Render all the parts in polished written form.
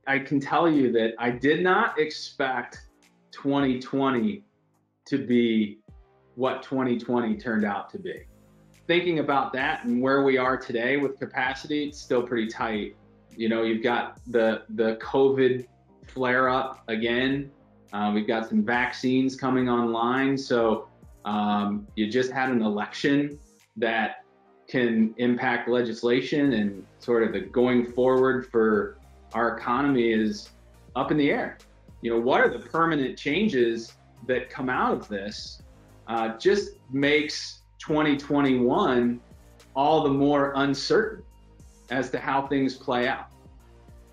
I can tell you that I did not expect 2020 to be what 2020 turned out to be. Thinking about that and where we are today with capacity, it's still pretty tight. You know, you've got the COVID flare up again. We've got some vaccines coming online. So you just had an election that can impact legislation, and sort of the going forward for our economy is up in the air. You know, what are the permanent changes that come out of this? Just makes 2021 all the more uncertain as to how things play out.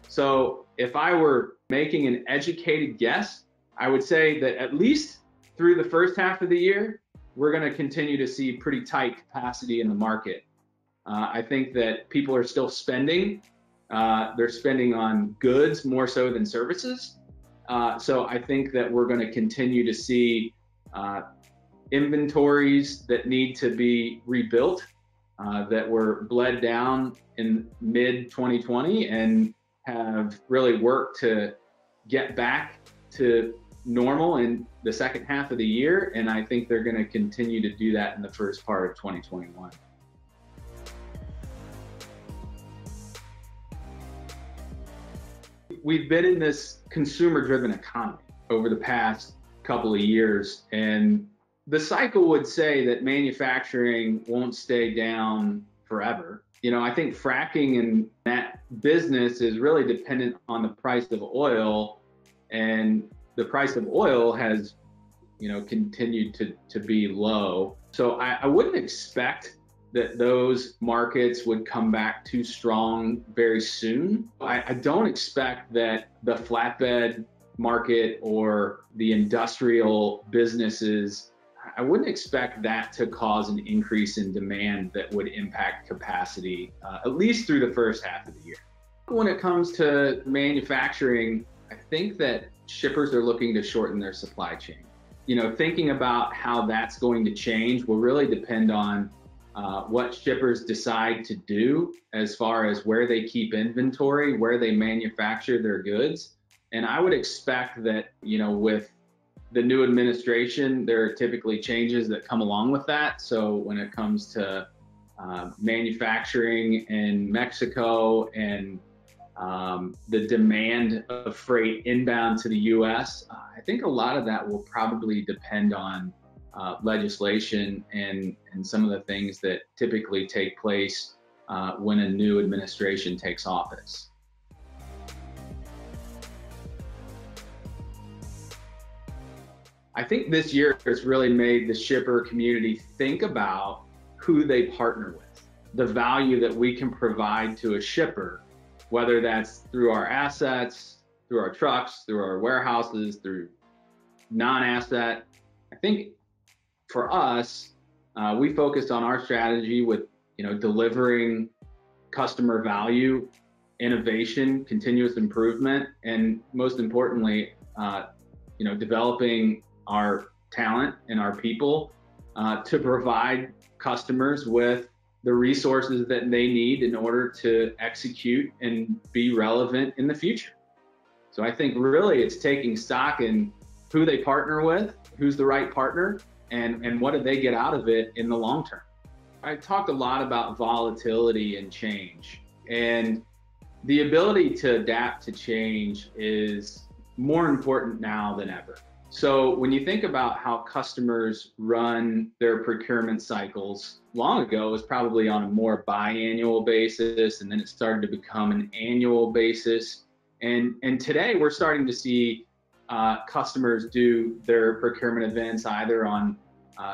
So if I were making an educated guess, I would say that at least through the first half of the year, we're going to continue to see pretty tight capacity in the market. I think that people are still spending. They're spending on goods more so than services. So I think that we're going to continue to see inventories that need to be rebuilt, that were bled down in mid 2020 and have really worked to get back to normal in the second half of the year. And I think they're going to continue to do that in the first part of 2021. We've been in this consumer-driven economy over the past couple of years, and the cycle would say that manufacturing won't stay down forever. You know, I think fracking and that business is really dependent on the price of oil, and the price of oil has, you know, continued to be low. So I wouldn't expect that those markets would come back too strong very soon. I don't expect that the flatbed market or the industrial businesses, I wouldn't expect that to cause an increase in demand that would impact capacity, at least through the first half of the year. When it comes to manufacturing, I think that shippers are looking to shorten their supply chain. You know, thinking about how that's going to change will really depend on what shippers decide to do as far as where they keep inventory, where they manufacture their goods. And I would expect that, you know, with the new administration, there are typically changes that come along with that. So when it comes to manufacturing in Mexico and the demand of freight inbound to the US, I think a lot of that will probably depend on legislation and some of the things that typically take place when a new administration takes office. I think this year has really made the shipper community think about who they partner with, the value that we can provide to a shipper, whether that's through our assets, through our trucks, through our warehouses, through non-asset. I think for us, we focused on our strategy with, you know, delivering customer value, innovation, continuous improvement, and most importantly, you know, developing our talent and our people to provide customers with the resources that they need in order to execute and be relevant in the future. So I think really it's taking stock in who they partner with, who's the right partner, and what do they get out of it in the long term. I talked a lot about volatility and change, and the ability to adapt to change is more important now than ever. So when you think about how customers run their procurement cycles, long ago it was probably on a more biannual basis, and then it started to become an annual basis. And today we're starting to see customers do their procurement events either on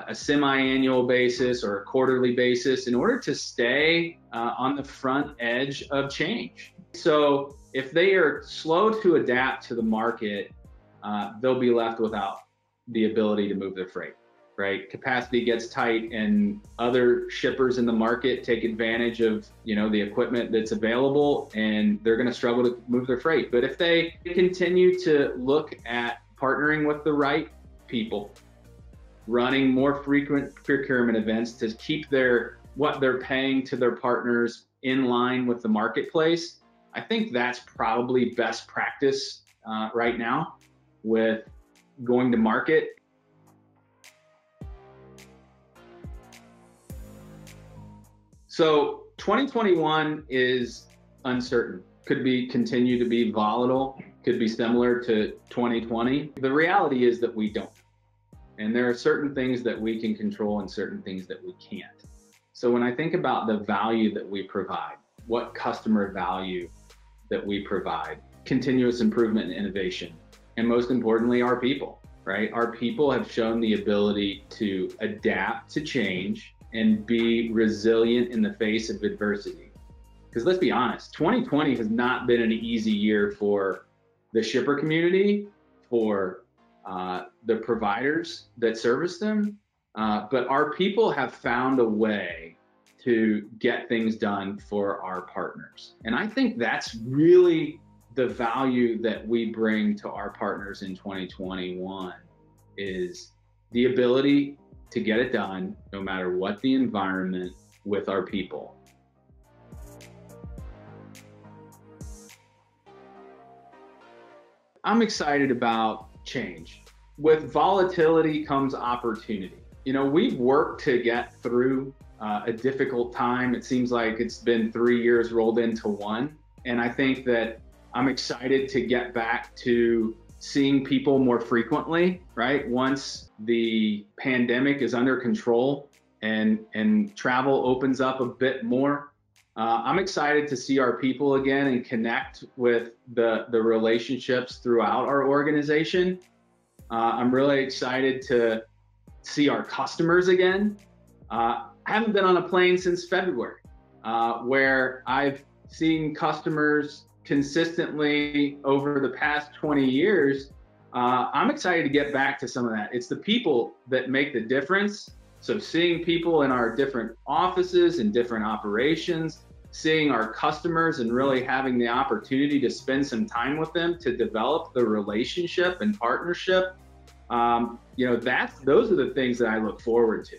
a semi-annual basis or a quarterly basis in order to stay on the front edge of change. So if they are slow to adapt to the market, they'll be left without the ability to move their freight, right? Capacity gets tight and other shippers in the market take advantage of, you know, the equipment that's available, and they're going to struggle to move their freight. But if they continue to look at partnering with the right people, running more frequent procurement events to keep what they're paying to their partners in line with the marketplace, I think that's probably best practice right now with going to market. So 2021 is uncertain. Could continue to be volatile, could be similar to 2020. The reality is that we don't. And there are certain things that we can control and certain things that we can't. So when I think about the value that we provide, what customer value that we provide, continuous improvement and innovation, and most importantly, our people, right? Our people have shown the ability to adapt to change and be resilient in the face of adversity. Because let's be honest, 2020 has not been an easy year for the shipper community, for the providers that service them, but our people have found a way to get things done for our partners. And I think that's really the value that we bring to our partners in 2021 is the ability to get it done no matter what the environment with our people. I'm excited about change. With volatility comes opportunity. You know, we've worked to get through a difficult time. It seems like it's been 3 years rolled into one. And I think that I'm excited to get back to seeing people more frequently, right? Once the pandemic is under control and travel opens up a bit more, I'm excited to see our people again and connect with the relationships throughout our organization. I'm really excited to see our customers again. I haven't been on a plane since February, where I've seen customers consistently over the past 20 years. I'm excited to get back to some of that. It's the people that make the difference. So seeing people in our different offices and different operations, seeing our customers and really having the opportunity to spend some time with them to develop the relationship and partnership, those are the things that I look forward to.